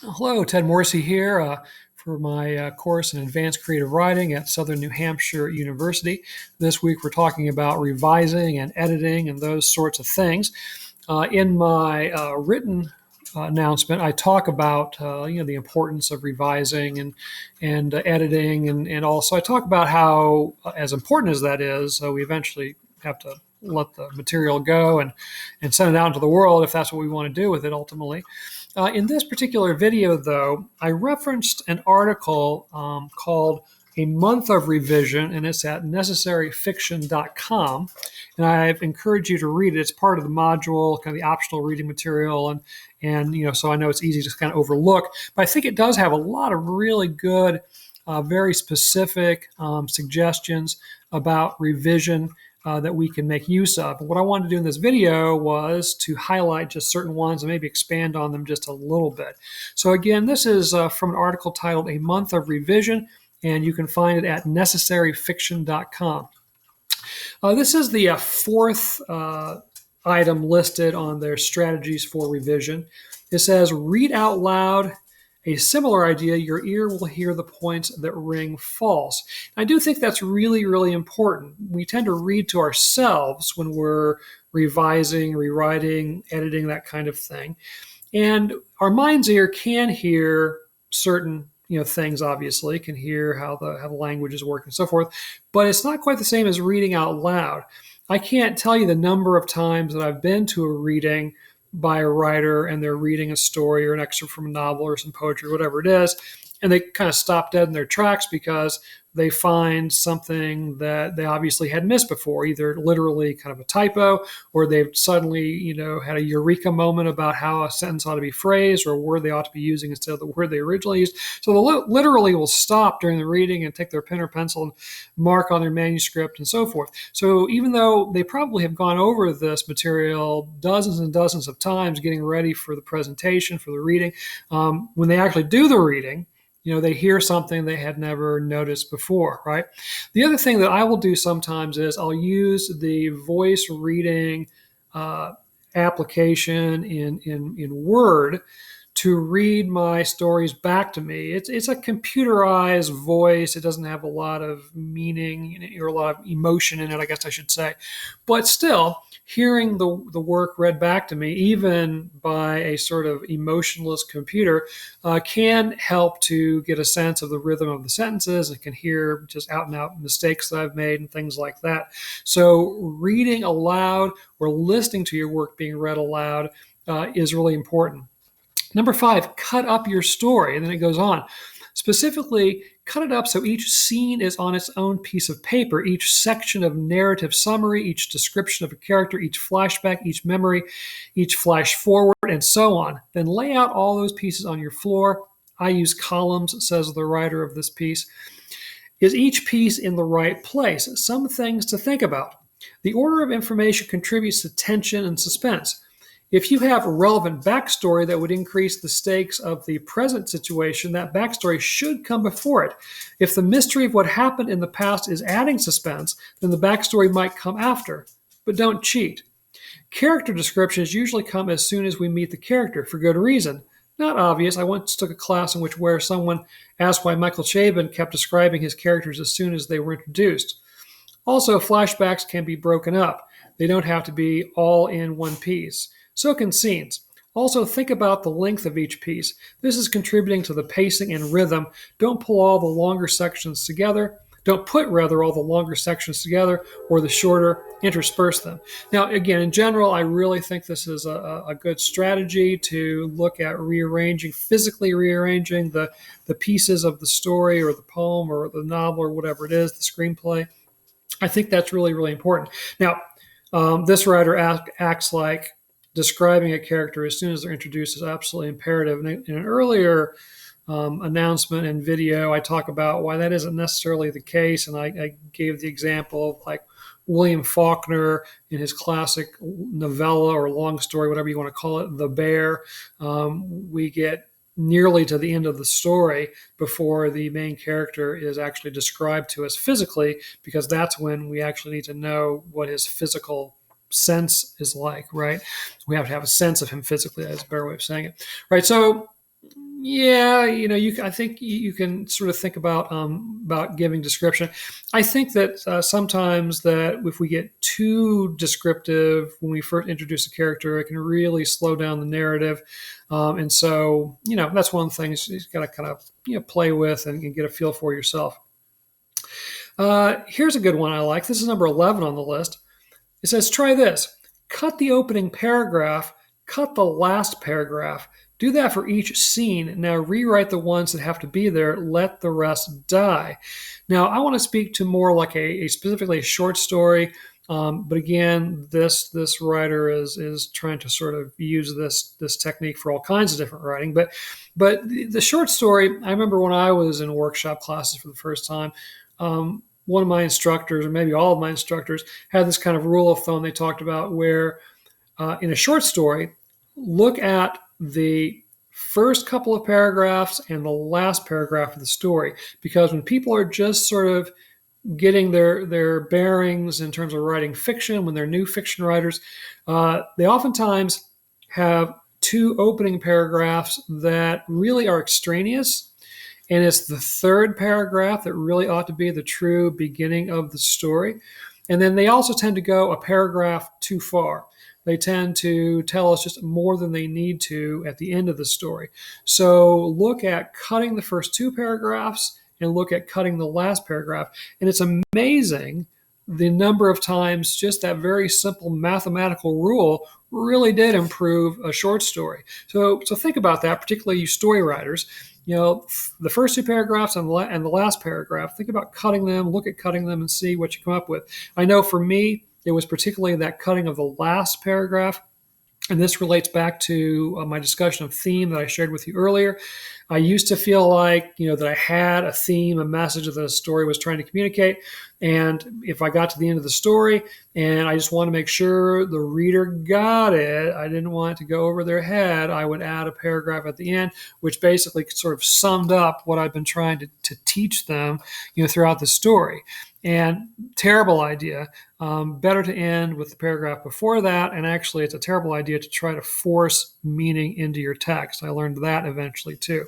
Hello, Ted Morrissey here for my course in Advanced Creative Writing at Southern New Hampshire University. This week we're talking about revising and editing and those sorts of things. In my written announcement, I talk about the importance of revising and editing, and also I talk about how, as important as that is, we eventually have to let the material go and send it out into the world if that's what we want to do with it ultimately. In this particular video, though, I referenced an article called A Month of Revision, and it's at necessaryfiction.com. And I've encouraged you to read it. It's part of the module, kind of the optional reading material, and so I know it's easy to kind of overlook. But I think it does have a lot of really good, very specific suggestions about revision that we can make use of. What I wanted to do in this video was to highlight just certain ones and maybe expand on them just a little bit. So again, this is from an article titled A Month of Revision, and you can find it at necessaryfiction.com. This is the fourth item listed on their strategies for revision. It says, read out loud. A similar idea, your ear will hear the points that ring false. I do think that's really, really important. We tend to read to ourselves when we're revising, rewriting, editing, that kind of thing. And our mind's ear can hear certain things, obviously, can hear how the language is working and so forth, but it's not quite the same as reading out loud. I can't tell you the number of times that I've been to a reading by a writer and they're reading a story or an excerpt from a novel or some poetry, whatever it is, and they kind of stop dead in their tracks because they find something that they obviously had missed before, either literally kind of a typo, or they've suddenly, had a eureka moment about how a sentence ought to be phrased or a word they ought to be using instead of the word they originally used. So they literally will stop during the reading and take their pen or pencil and mark on their manuscript and so forth. So even though they probably have gone over this material dozens and dozens of times getting ready for the presentation, for the reading, when they actually do the reading, they hear something they had never noticed before, right? The other thing that I will do sometimes is I'll use the voice reading application in Word to read my stories back to me. It's a computerized voice. It doesn't have a lot of meaning or a lot of emotion in it, I guess I should say. But still, hearing the work read back to me, even by a sort of emotionless computer, can help to get a sense of the rhythm of the sentences. It can hear just out and out mistakes that I've made and things like that. So reading aloud or listening to your work being read aloud is really important. Number 5, cut up your story. And then it goes on. Specifically, cut it up so each scene is on its own piece of paper, each section of narrative summary, each description of a character, each flashback, each memory, each flash forward, and so on. Then lay out all those pieces on your floor. I use columns, says the writer of this piece. Is each piece in the right place? Some things to think about. The order of information contributes to tension and suspense. If you have a relevant backstory that would increase the stakes of the present situation, that backstory should come before it. If the mystery of what happened in the past is adding suspense, then the backstory might come after. But don't cheat. Character descriptions usually come as soon as we meet the character, for good reason. Not obvious. I once took a class in which where someone asked why Michael Chabon kept describing his characters as soon as they were introduced. Also, flashbacks can be broken up. They don't have to be all in one piece. So can scenes. Also, think about the length of each piece. This is contributing to the pacing and rhythm. Don't pull all the longer sections together. Don't put, rather, all the longer sections together, or the shorter, intersperse them. Now, again, in general, I really think this is a good strategy to look at physically rearranging the pieces of the story or the poem or the novel or whatever it is, the screenplay. I think that's really, really important. Now, this writer acts like describing a character as soon as they're introduced is absolutely imperative. And in an earlier announcement and video, I talk about why that isn't necessarily the case. And I gave the example of like William Faulkner in his classic novella or long story, whatever you want to call it, The Bear. We get nearly to the end of the story before the main character is actually described to us physically, because that's when we actually need to know what his physical sense is like, right? We have to have a sense of him physically. That's a better way of saying it, right? So Yeah, I think you can sort of think about giving description. I think that sometimes that if we get too descriptive when we first introduce a character, it can really slow down the narrative. And so, that's one of the things you got to kind of play with and get a feel for yourself. Here's a good one I like. This is number 11 on the list. It says, try this. Cut the opening paragraph, cut the last paragraph. Do that for each scene. Now rewrite the ones that have to be there. Let the rest die. Now I want to speak to more like specifically a short story. But again, this writer is trying to sort of use this technique for all kinds of different writing. But the short story, I remember when I was in workshop classes for the first time, one of my instructors, or maybe all of my instructors, had this kind of rule of thumb they talked about where in a short story, look at the first couple of paragraphs and the last paragraph of the story. Because when people are just sort of getting their bearings in terms of writing fiction, when they're new fiction writers, they oftentimes have two opening paragraphs that really are extraneous, and it's the third paragraph that really ought to be the true beginning of the story. And then they also tend to go a paragraph too far. They tend to tell us just more than they need to at the end of the story. So look at cutting the first two paragraphs and look at cutting the last paragraph. And it's amazing the number of times just that very simple mathematical rule really did improve a short story. So think about that, particularly you story writers. The first two paragraphs and the last paragraph, think about cutting them, look at cutting them and see what you come up with. I know for me, it was particularly that cutting of the last paragraph. And this relates back to my discussion of theme that I shared with you earlier. I used to feel like, that I had a theme, a message that a story was trying to communicate. And if I got to the end of the story and I just want to make sure the reader got it, I didn't want it to go over their head, I would add a paragraph at the end, which basically sort of summed up what I've been trying to teach them, throughout the story. And terrible idea. Better to end with the paragraph before that. And actually, it's a terrible idea to try to force meaning into your text. I learned that eventually too.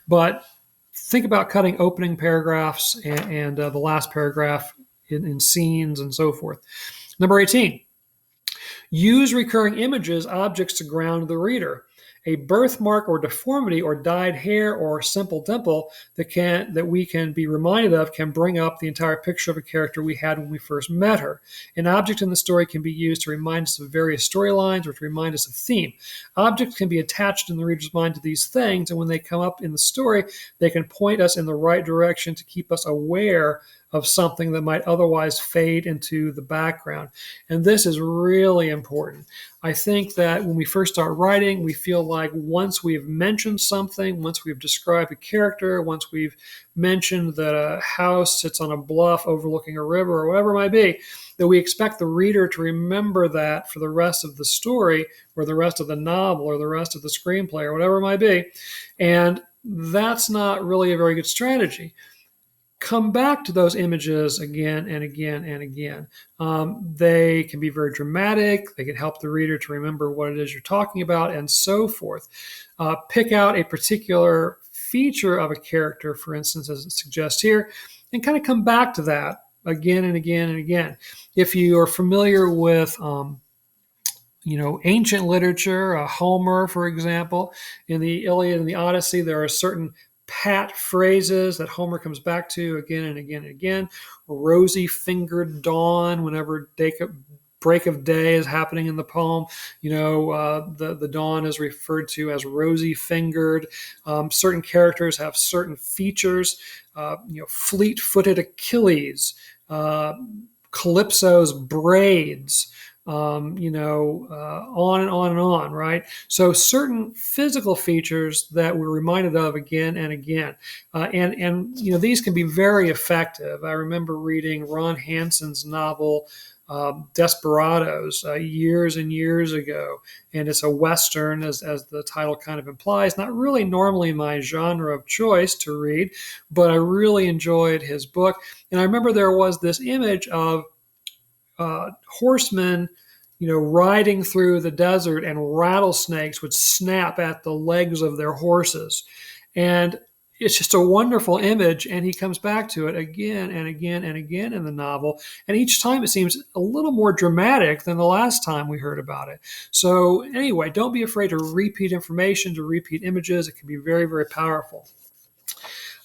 But think about cutting opening paragraphs and the last paragraph in scenes and so forth. Number 18, use recurring images, objects to ground the reader. A birthmark or deformity or dyed hair or simple dimple that we can be reminded of can bring up the entire picture of a character we had when we first met her. An object in the story can be used to remind us of various storylines or to remind us of theme. Objects can be attached in the reader's mind to these things, and when they come up in the story, they can point us in the right direction to keep us aware of something that might otherwise fade into the background. And this is really important. I think that when we first start writing, we feel like once we've mentioned something, once we've described a character, once we've mentioned that a house sits on a bluff overlooking a river or whatever it might be, that we expect the reader to remember that for the rest of the story or the rest of the novel or the rest of the screenplay or whatever it might be. And that's not really a very good strategy. Come back to those images again and again and again. They can be very dramatic. They can help the reader to remember what it is you're talking about and so forth. Pick out a particular feature of a character, for instance, as it suggests here, and kind of come back to that again and again and again. If you are familiar with ancient literature, Homer, for example, in the Iliad and the Odyssey, there are certain pat phrases that Homer comes back to again and again and again. Rosy-fingered dawn, whenever break of day is happening in the poem, the dawn is referred to as rosy-fingered. Certain characters have certain features. Fleet-footed Achilles, Calypso's braids. On and on and on, right? So certain physical features that we're reminded of again and again. And these can be very effective. I remember reading Ron Hansen's novel, Desperados, years and years ago. And it's a Western, as the title kind of implies. Not really normally my genre of choice to read, but I really enjoyed his book. And I remember there was this image of horsemen riding through the desert, and rattlesnakes would snap at the legs of their horses. And it's just a wonderful image. And he comes back to it again and again and again in the novel. And each time it seems a little more dramatic than the last time we heard about it. So, anyway, don't be afraid to repeat information, to repeat images. It can be very, very powerful.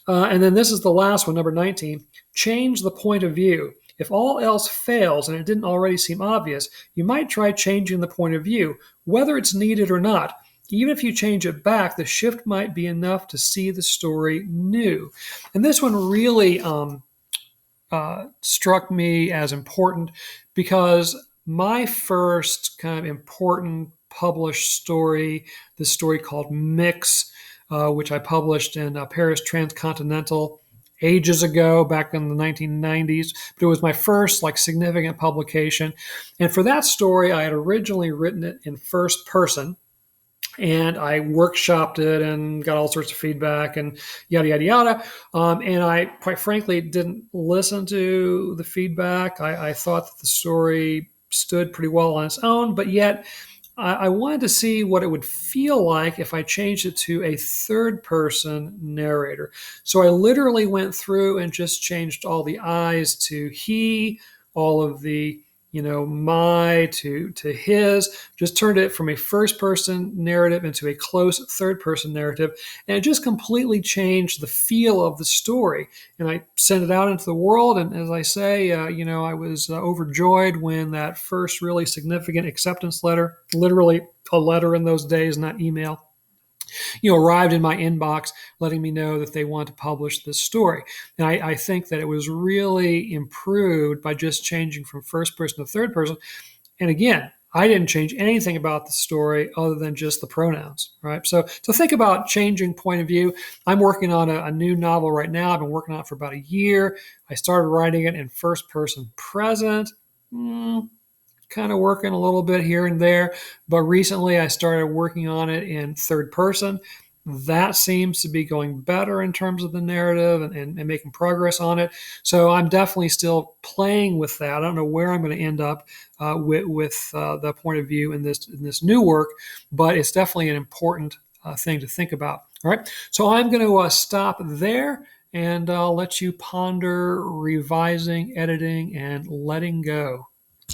And then this is the last one, number 19. Change the point of view. If all else fails and it didn't already seem obvious, you might try changing the point of view, whether it's needed or not. Even if you change it back, the shift might be enough to see the story new. And this one really struck me as important because my first kind of important published story, this story called Mix, which I published in Paris Transcontinental ages ago, back in the 1990s. But it was my first significant publication. And for that story, I had originally written it in first person. And I workshopped it and got all sorts of feedback and yada, yada, yada. And I, quite frankly, didn't listen to the feedback. I thought that the story stood pretty well on its own, but yet I wanted to see what it would feel like if I changed it to a third person narrator. So I literally went through and just changed all the I's to he, all of the my to his, just turned it from a first person narrative into a close third person narrative. And it just completely changed the feel of the story. And I sent it out into the world. And as I say, I was overjoyed when that first really significant acceptance letter, literally a letter in those days, not email, arrived in my inbox letting me know that they want to publish this story. And I think that it was really improved by just changing from first person to third person. And again, I didn't change anything about the story other than just the pronouns, right? So think about changing point of view. I'm working on a new novel right now. I've been working on it for about a year. I started writing it in first person present. Kind of working a little bit here and there, but recently I started working on it in third person. That seems to be going better in terms of the narrative and making progress on it. So I'm definitely still playing with that. I don't know where I'm going to end up with the point of view in this new work, but it's definitely an important thing to think about. All right, so I'm going to stop there, and I'll let you ponder revising, editing, and letting go.